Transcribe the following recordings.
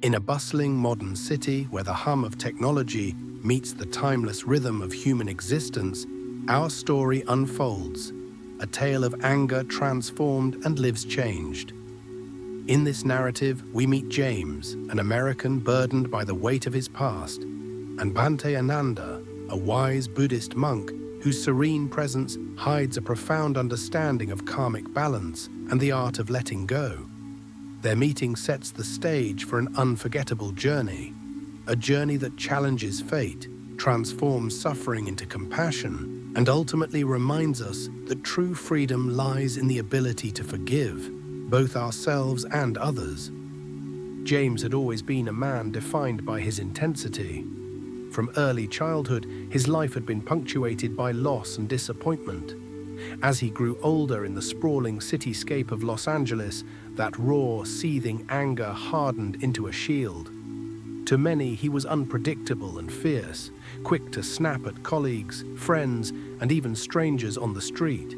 In a bustling modern city where the hum of technology meets the timeless rhythm of human existence, our story unfolds, a tale of anger transformed and lives changed. In this narrative, we meet James, an American burdened by the weight of his past, and Bhante Ananda, a wise Buddhist monk whose serene presence hides a profound understanding of karmic balance and the art of letting go. Their meeting sets the stage for an unforgettable journey, a journey that challenges fate, transforms suffering into compassion, and ultimately reminds us that true freedom lies in the ability to forgive, both ourselves and others. James had always been a man defined by his intensity. From early childhood, his life had been punctuated by loss and disappointment. As he grew older in the sprawling cityscape of Los Angeles, that raw, seething anger hardened into a shield. To many, he was unpredictable and fierce, quick to snap at colleagues, friends, and even strangers on the street.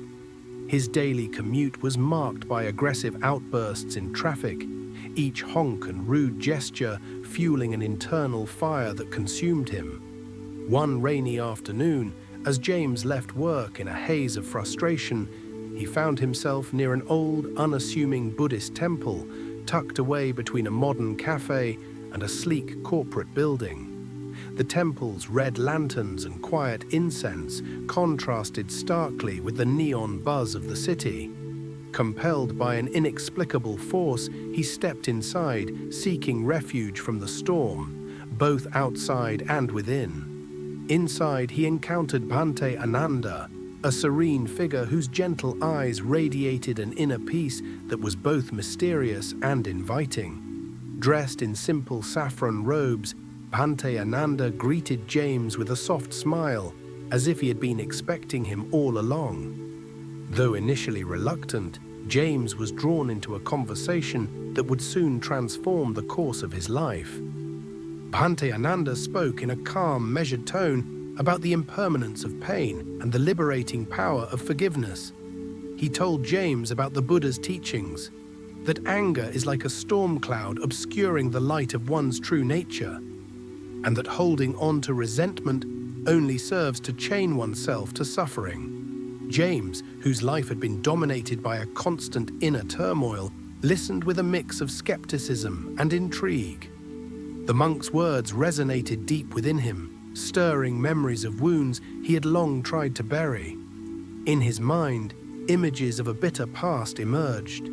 His daily commute was marked by aggressive outbursts in traffic, each honk and rude gesture fueling an internal fire that consumed him. One rainy afternoon, as James left work in a haze of frustration, he found himself near an old, unassuming Buddhist temple tucked away between a modern cafe and a sleek corporate building. The temple's red lanterns and quiet incense contrasted starkly with the neon buzz of the city. Compelled by an inexplicable force, he stepped inside, seeking refuge from the storm, both outside and within. Inside, he encountered Bhante Ananda, a serene figure whose gentle eyes radiated an inner peace that was both mysterious and inviting. Dressed in simple saffron robes, Bhante Ananda greeted James with a soft smile, as if he had been expecting him all along. Though initially reluctant, James was drawn into a conversation that would soon transform the course of his life. Bhante Ananda spoke in a calm, measured tone about the impermanence of pain and the liberating power of forgiveness. He told James about the Buddha's teachings, that anger is like a storm cloud obscuring the light of one's true nature, and that holding on to resentment only serves to chain oneself to suffering. James, whose life had been dominated by a constant inner turmoil, listened with a mix of skepticism and intrigue. The monk's words resonated deep within him, stirring memories of wounds he had long tried to bury. In his mind, images of a bitter past emerged.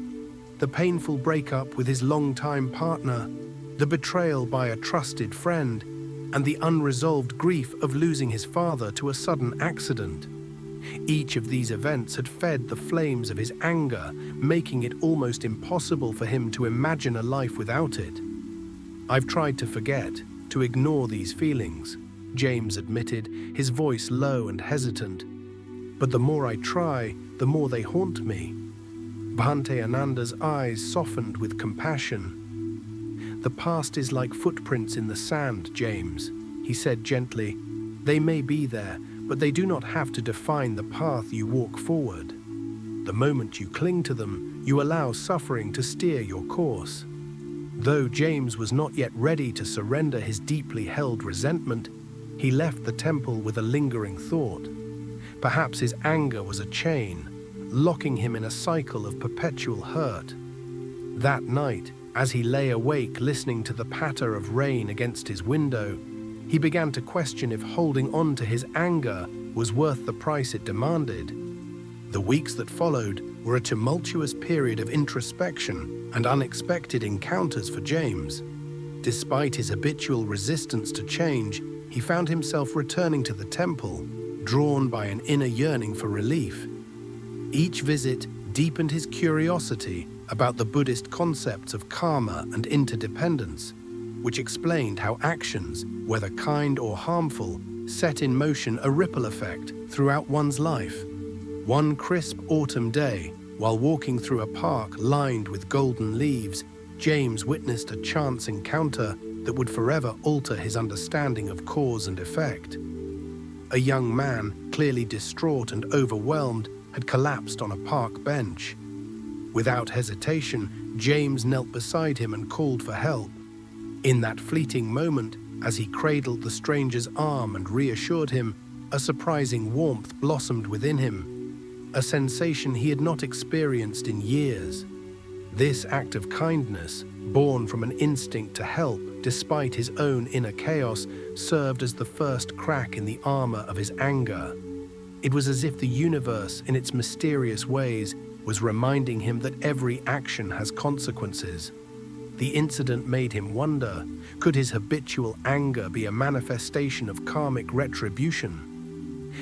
The painful breakup with his longtime partner, the betrayal by a trusted friend, and the unresolved grief of losing his father to a sudden accident. Each of these events had fed the flames of his anger, making it almost impossible for him to imagine a life without it. "I've tried to forget, to ignore these feelings," James admitted, his voice low and hesitant. "But the more I try, the more they haunt me." Bhante Ananda's eyes softened with compassion. "The past is like footprints in the sand, James," he said gently. "They may be there, but they do not have to define the path you walk forward. The moment you cling to them, you allow suffering to steer your course." Though James was not yet ready to surrender his deeply held resentment, he left the temple with a lingering thought. Perhaps his anger was a chain, locking him in a cycle of perpetual hurt. That night, as he lay awake listening to the patter of rain against his window, he began to question if holding on to his anger was worth the price it demanded. The weeks that followed were a tumultuous period of introspection and unexpected encounters for James. Despite his habitual resistance to change, he found himself returning to the temple, drawn by an inner yearning for relief. Each visit deepened his curiosity about the Buddhist concepts of karma and interdependence, which explained how actions, whether kind or harmful, set in motion a ripple effect throughout one's life. One crisp autumn day, while walking through a park lined with golden leaves, James witnessed a chance encounter that would forever alter his understanding of cause and effect. A young man, clearly distraught and overwhelmed, had collapsed on a park bench. Without hesitation, James knelt beside him and called for help. In that fleeting moment, as he cradled the stranger's arm and reassured him, a surprising warmth blossomed within him, a sensation he had not experienced in years. This act of kindness, born from an instinct to help despite his own inner chaos, served as the first crack in the armor of his anger. It was as if the universe, in its mysterious ways, was reminding him that every action has consequences. The incident made him wonder, could his habitual anger be a manifestation of karmic retribution?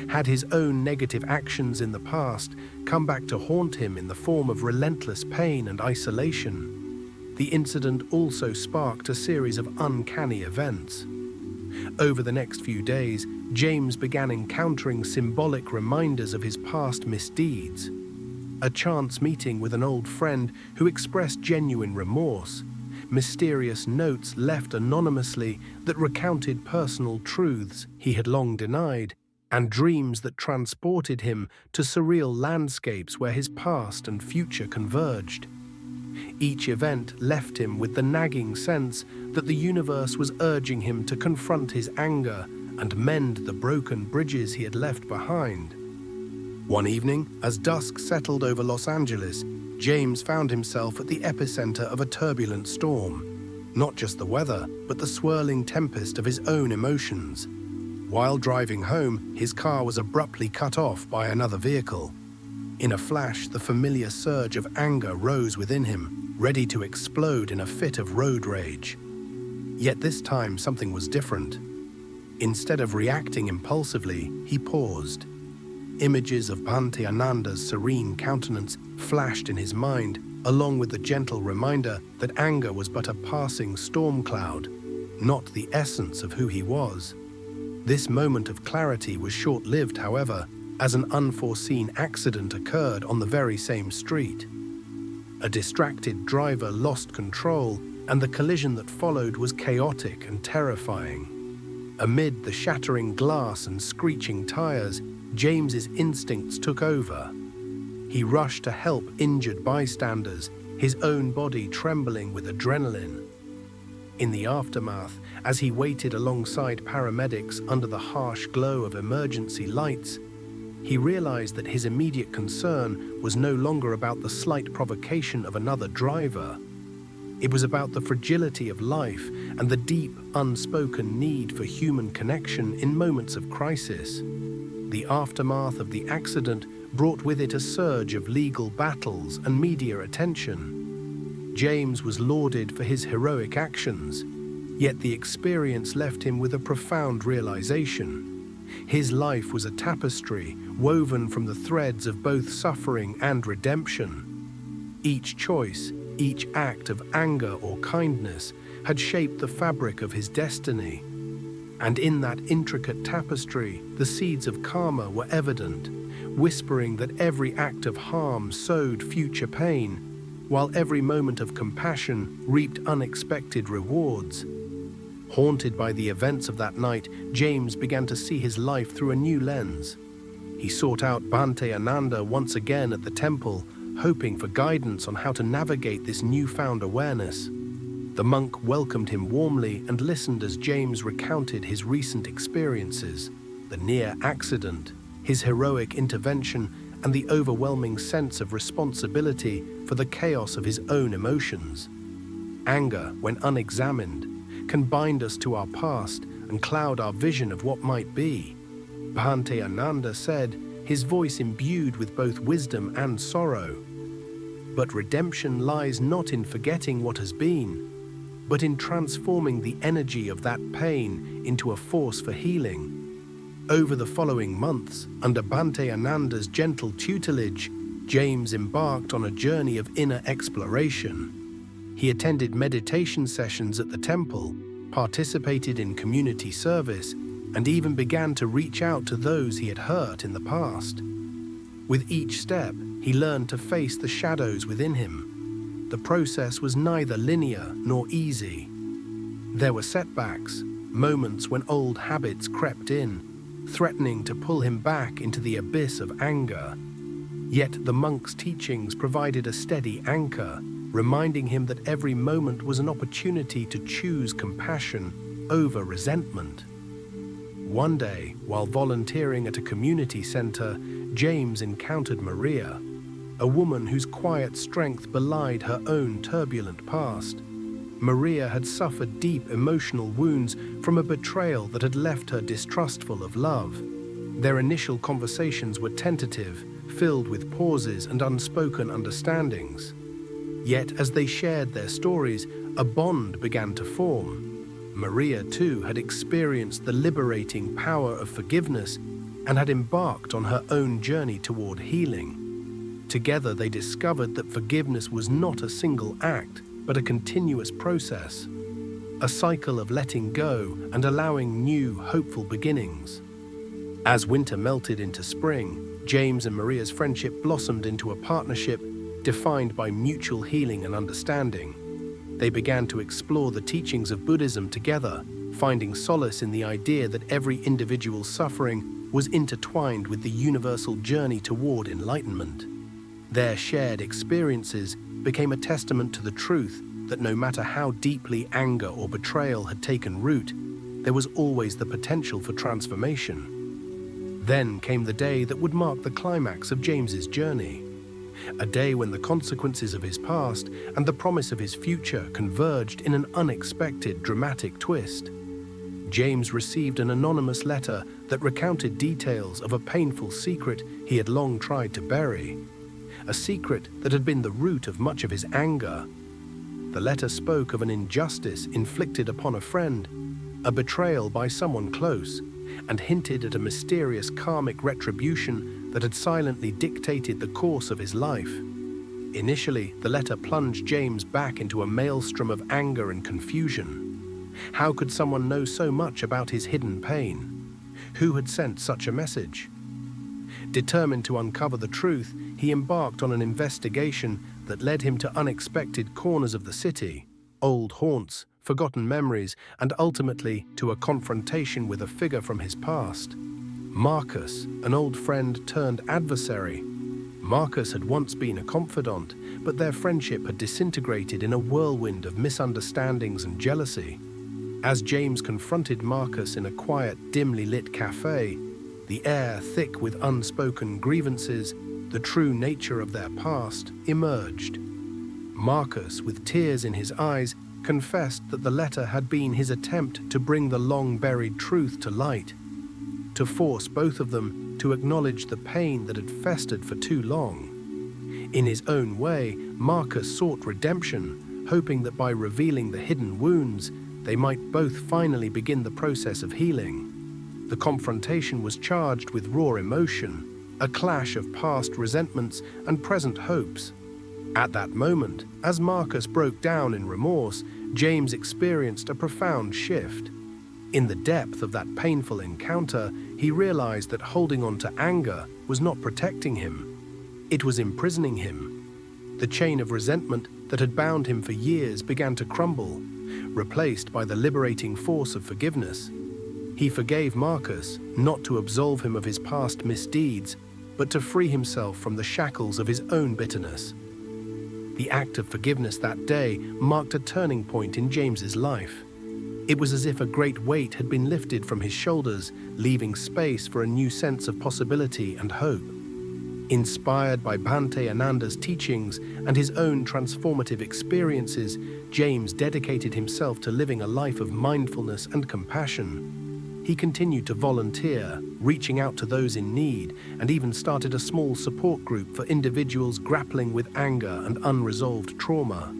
Had his own negative actions in the past come back to haunt him in the form of relentless pain and isolation? The incident also sparked a series of uncanny events. Over the next few days, James began encountering symbolic reminders of his past misdeeds. A chance meeting with an old friend who expressed genuine remorse, mysterious notes left anonymously that recounted personal truths he had long denied, and dreams that transported him to surreal landscapes where his past and future converged. Each event left him with the nagging sense that the universe was urging him to confront his anger and mend the broken bridges he had left behind. One evening, as dusk settled over Los Angeles, James found himself at the epicenter of a turbulent storm. Not just the weather, but the swirling tempest of his own emotions. While driving home, his car was abruptly cut off by another vehicle. In a flash, the familiar surge of anger rose within him, ready to explode in a fit of road rage. Yet this time, something was different. Instead of reacting impulsively, he paused. Images of Bhante Ananda's serene countenance flashed in his mind, along with the gentle reminder that anger was but a passing storm cloud, not the essence of who he was. This moment of clarity was short-lived, however, as an unforeseen accident occurred on the very same street. A distracted driver lost control, and the collision that followed was chaotic and terrifying. Amid the shattering glass and screeching tires, James's instincts took over. He rushed to help injured bystanders, his own body trembling with adrenaline. In the aftermath, as he waited alongside paramedics under the harsh glow of emergency lights, he realized that his immediate concern was no longer about the slight provocation of another driver. It was about the fragility of life and the deep, unspoken need for human connection in moments of crisis. The aftermath of the accident brought with it a surge of legal battles and media attention. James was lauded for his heroic actions, yet the experience left him with a profound realization. His life was a tapestry woven from the threads of both suffering and redemption. Each choice, each act of anger or kindness had shaped the fabric of his destiny. And in that intricate tapestry, the seeds of karma were evident, whispering that every act of harm sowed future pain, while every moment of compassion reaped unexpected rewards. Haunted by the events of that night, James began to see his life through a new lens. He sought out Bhante Ananda once again at the temple, hoping for guidance on how to navigate this newfound awareness. The monk welcomed him warmly and listened as James recounted his recent experiences, the near accident, his heroic intervention, and the overwhelming sense of responsibility for the chaos of his own emotions. Anger, when unexamined, can bind us to our past and cloud our vision of what might be. Bhante Ananda said, his voice imbued with both wisdom and sorrow. But redemption lies not in forgetting what has been, but in transforming the energy of that pain into a force for healing. Over the following months, under Bhante Ananda's gentle tutelage, James embarked on a journey of inner exploration. He attended meditation sessions at the temple, participated in community service, and even began to reach out to those he had hurt in the past. With each step, he learned to face the shadows within him. The process was neither linear nor easy. There were setbacks, moments when old habits crept in, threatening to pull him back into the abyss of anger. Yet the monk's teachings provided a steady anchor, reminding him that every moment was an opportunity to choose compassion over resentment. One day, while volunteering at a community center, James encountered Maria, a woman whose quiet strength belied her own turbulent past. Maria had suffered deep emotional wounds from a betrayal that had left her distrustful of love. Their initial conversations were tentative, filled with pauses and unspoken understandings. Yet, as they shared their stories, a bond began to form. Maria, too, had experienced the liberating power of forgiveness and had embarked on her own journey toward healing. Together, they discovered that forgiveness was not a single act, but a continuous process, a cycle of letting go and allowing new, hopeful beginnings. As winter melted into spring, James and Maria's friendship blossomed into a partnership defined by mutual healing and understanding. They began to explore the teachings of Buddhism together, finding solace in the idea that every individual's suffering was intertwined with the universal journey toward enlightenment. Their shared experiences became a testament to the truth that no matter how deeply anger or betrayal had taken root, there was always the potential for transformation. Then came the day that would mark the climax of James's journey. A day when the consequences of his past and the promise of his future converged in an unexpected, dramatic twist. James received an anonymous letter that recounted details of a painful secret he had long tried to bury, a secret that had been the root of much of his anger. The letter spoke of an injustice inflicted upon a friend, a betrayal by someone close, and hinted at a mysterious karmic retribution that had silently dictated the course of his life. Initially, the letter plunged James back into a maelstrom of anger and confusion. How could someone know so much about his hidden pain? Who had sent such a message? Determined to uncover the truth, he embarked on an investigation that led him to unexpected corners of the city, old haunts, forgotten memories, and ultimately to a confrontation with a figure from his past. Marcus, an old friend turned adversary. Marcus had once been a confidant, but their friendship had disintegrated in a whirlwind of misunderstandings and jealousy. As James confronted Marcus in a quiet, dimly lit cafe, the air thick with unspoken grievances, the true nature of their past emerged. Marcus, with tears in his eyes, confessed that the letter had been his attempt to bring the long-buried truth to light, to force both of them to acknowledge the pain that had festered for too long. In his own way, Marcus sought redemption, hoping that by revealing the hidden wounds, they might both finally begin the process of healing. The confrontation was charged with raw emotion, a clash of past resentments and present hopes. At that moment, as Marcus broke down in remorse, James experienced a profound shift. In the depth of that painful encounter, he realized that holding on to anger was not protecting him. It was imprisoning him. The chain of resentment that had bound him for years began to crumble, replaced by the liberating force of forgiveness. He forgave Marcus, not to absolve him of his past misdeeds, but to free himself from the shackles of his own bitterness. The act of forgiveness that day marked a turning point in James's life. It was as if a great weight had been lifted from his shoulders, leaving space for a new sense of possibility and hope. Inspired by Bhante Ananda's teachings and his own transformative experiences, James dedicated himself to living a life of mindfulness and compassion. He continued to volunteer, reaching out to those in need, and even started a small support group for individuals grappling with anger and unresolved trauma.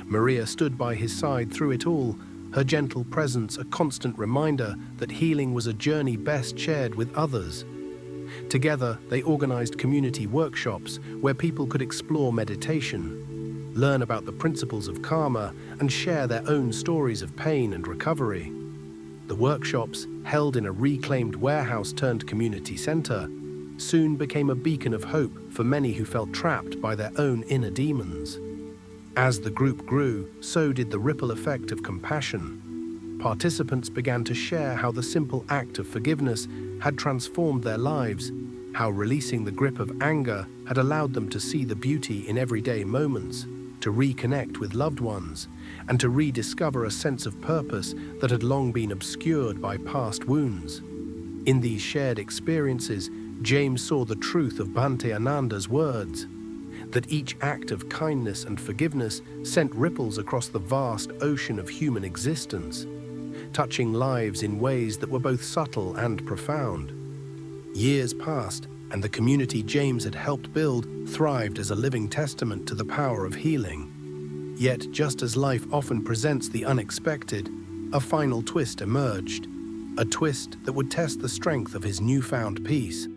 Maria stood by his side through it all, her gentle presence a constant reminder that healing was a journey best shared with others. Together, they organized community workshops where people could explore meditation, learn about the principles of karma, and share their own stories of pain and recovery. The workshops, held in a reclaimed warehouse-turned-community center, soon became a beacon of hope for many who felt trapped by their own inner demons. As the group grew, so did the ripple effect of compassion. Participants began to share how the simple act of forgiveness had transformed their lives, how releasing the grip of anger had allowed them to see the beauty in everyday moments. to reconnect with loved ones and to rediscover a sense of purpose that had long been obscured by past wounds. In these shared experiences, James saw the truth of Bhante Ananda's words, that each act of kindness and forgiveness sent ripples across the vast ocean of human existence, touching lives in ways that were both subtle and profound. Years passed, and the community James had helped build thrived as a living testament to the power of healing. Yet, just as life often presents the unexpected, a final twist emerged, a twist that would test the strength of his newfound peace.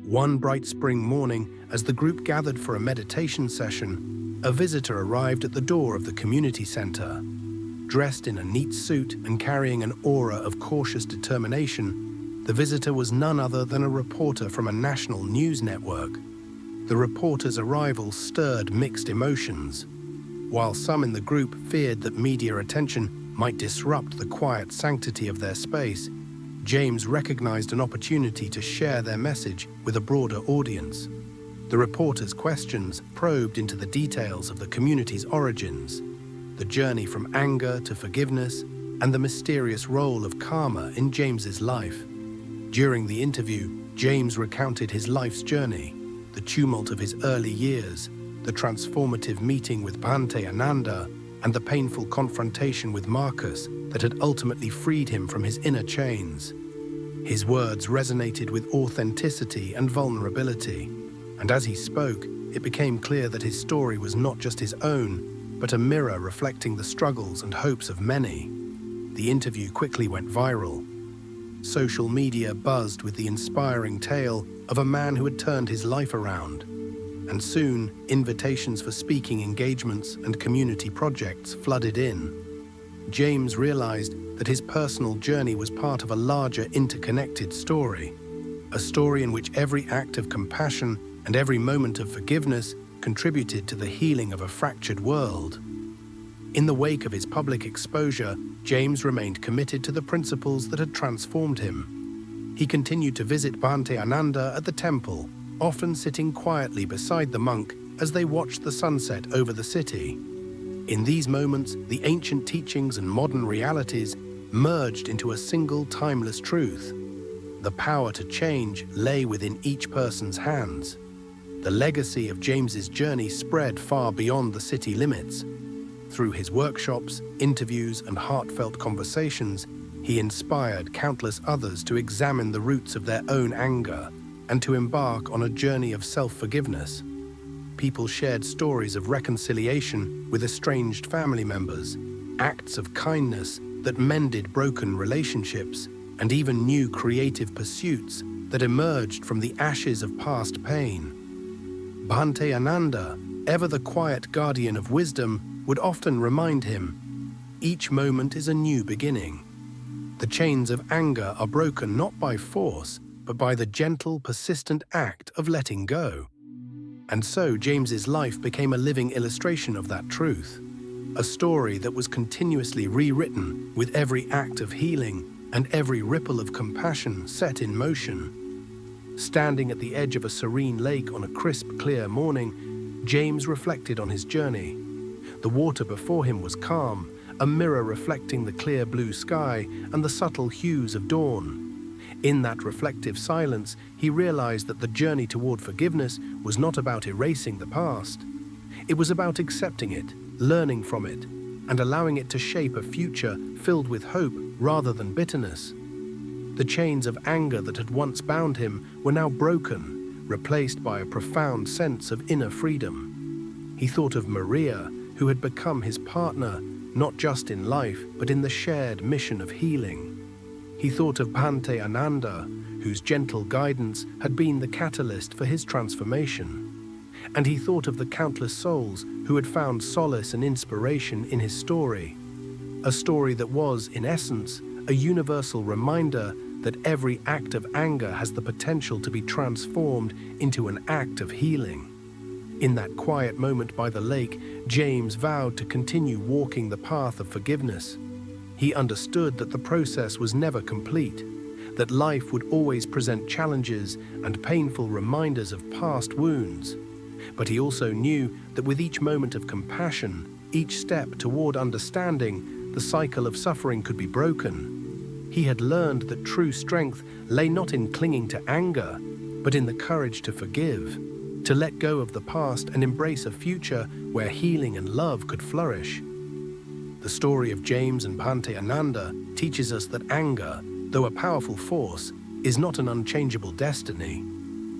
One bright spring morning, as the group gathered for a meditation session, a visitor arrived at the door of the community center. Dressed in a neat suit and carrying an aura of cautious determination, the visitor was none other than a reporter from a national news network. The reporter's arrival stirred mixed emotions. While some in the group feared that media attention might disrupt the quiet sanctity of their space, James recognized an opportunity to share their message with a broader audience. The reporter's questions probed into the details of the community's origins, the journey from anger to forgiveness, and the mysterious role of karma in James's life. During the interview, James recounted his life's journey, the tumult of his early years, the transformative meeting with Bhante Ananda, and the painful confrontation with Marcus that had ultimately freed him from his inner chains. His words resonated with authenticity and vulnerability, and as he spoke, it became clear that his story was not just his own, but a mirror reflecting the struggles and hopes of many. The interview quickly went viral. Social media buzzed with the inspiring tale of a man who had turned his life around, and soon invitations for speaking engagements and community projects flooded in. James realized that his personal journey was part of a larger interconnected story, a story in which every act of compassion and every moment of forgiveness contributed to the healing of a fractured world. In the wake of his public exposure, James remained committed to the principles that had transformed him. He continued to visit Bhante Ananda at the temple, often sitting quietly beside the monk as they watched the sunset over the city. In these moments, the ancient teachings and modern realities merged into a single timeless truth. The power to change lay within each person's hands. The legacy of James's journey spread far beyond the city limits. Through his workshops, interviews, and heartfelt conversations, he inspired countless others to examine the roots of their own anger and to embark on a journey of self-forgiveness. People shared stories of reconciliation with estranged family members, acts of kindness that mended broken relationships, and even new creative pursuits that emerged from the ashes of past pain. Bhante Ananda, ever the quiet guardian of wisdom, would often remind him, each moment is a new beginning. The chains of anger are broken not by force, but by the gentle, persistent act of letting go. And so James's life became a living illustration of that truth, a story that was continuously rewritten with every act of healing and every ripple of compassion set in motion. Standing at the edge of a serene lake on a crisp, clear morning, James reflected on his journey. The water before him was calm, a mirror reflecting the clear blue sky and the subtle hues of dawn. In that reflective silence, he realized that the journey toward forgiveness was not about erasing the past. It was about accepting it, learning from it, and allowing it to shape a future filled with hope rather than bitterness. The chains of anger that had once bound him were now broken, replaced by a profound sense of inner freedom. He thought of Maria, who had become his partner, not just in life, but in the shared mission of healing. He thought of Bhante Ananda, whose gentle guidance had been the catalyst for his transformation. And he thought of the countless souls who had found solace and inspiration in his story. A story that was, in essence, a universal reminder that every act of anger has the potential to be transformed into an act of healing. In that quiet moment by the lake, James vowed to continue walking the path of forgiveness. He understood that the process was never complete, that life would always present challenges and painful reminders of past wounds. But he also knew that with each moment of compassion, each step toward understanding, the cycle of suffering could be broken. He had learned that true strength lay not in clinging to anger, but in the courage to forgive, to let go of the past and embrace a future where healing and love could flourish. The story of James and Bhante Ananda teaches us that anger, though a powerful force, is not an unchangeable destiny.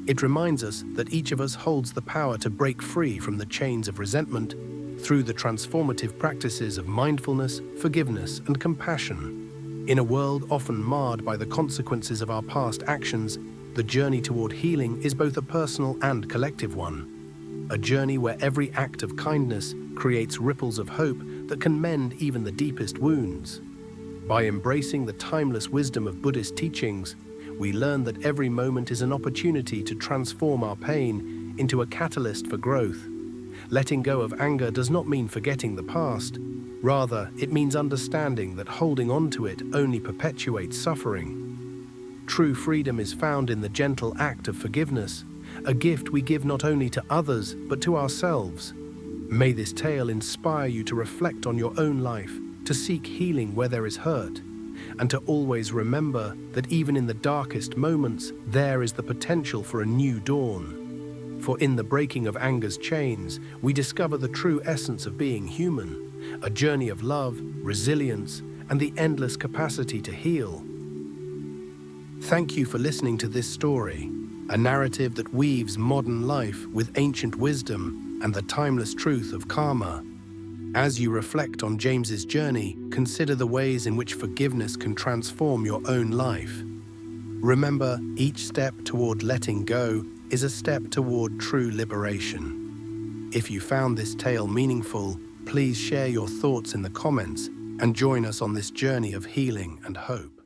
It reminds us that each of us holds the power to break free from the chains of resentment through the transformative practices of mindfulness, forgiveness, and compassion. In a world often marred by the consequences of our past actions, the journey toward healing is both a personal and collective one. A journey where every act of kindness creates ripples of hope that can mend even the deepest wounds. By embracing the timeless wisdom of Buddhist teachings, we learn that every moment is an opportunity to transform our pain into a catalyst for growth. Letting go of anger does not mean forgetting the past. Rather, it means understanding that holding on to it only perpetuates suffering. True freedom is found in the gentle act of forgiveness, a gift we give not only to others, but to ourselves. May this tale inspire you to reflect on your own life, to seek healing where there is hurt, and to always remember that even in the darkest moments, there is the potential for a new dawn. For in the breaking of anger's chains, we discover the true essence of being human, a journey of love, resilience, and the endless capacity to heal. Thank you for listening to this story, a narrative that weaves modern life with ancient wisdom and the timeless truth of karma. As you reflect on James's journey, consider the ways in which forgiveness can transform your own life. Remember, each step toward letting go is a step toward true liberation. If you found this tale meaningful, please share your thoughts in the comments and join us on this journey of healing and hope.